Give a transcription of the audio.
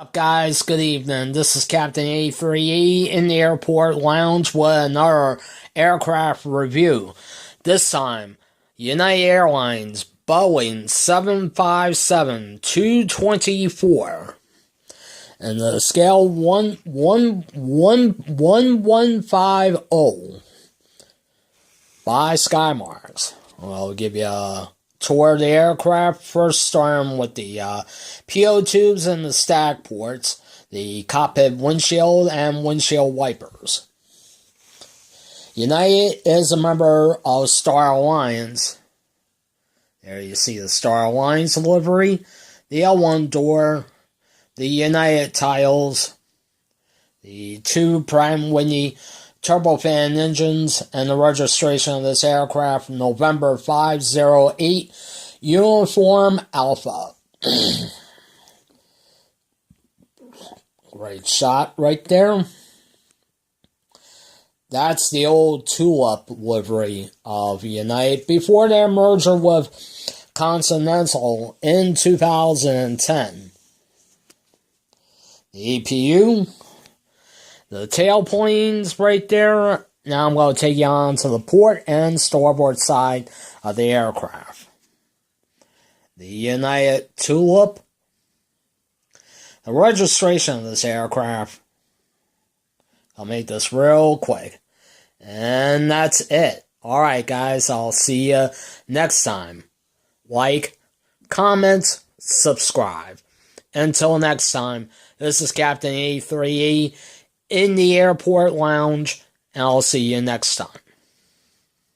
Up, guys? Good evening. This is Captain A3E in the airport lounge with another aircraft review. This time, United Airlines Boeing 757-224. And the scale 1150 by Skymarks. I'll give you a tour of the aircraft, first starting with the PO tubes and the stack ports, the cockpit windshield and windshield wipers. United is a member of Star Alliance. There you see the Star Alliance livery, the L1 door, the United tiles, the two Pratt & Whitney turbofan engines, and the registration of this aircraft, November 508, Uniform Alpha. Great shot right there. That's the old tulip livery of United before their merger with Continental in 2010. The EPU, the tailplanes right there. Now I'm going to take you on to the port and starboard side of the aircraft. The United Tulip. The registration of this aircraft. I'll make this real quick. And that's it. Alright, guys. I'll see you next time. Like, comment, subscribe. Until next time, this is Captain A3E in the airport lounge, and I'll see you next time.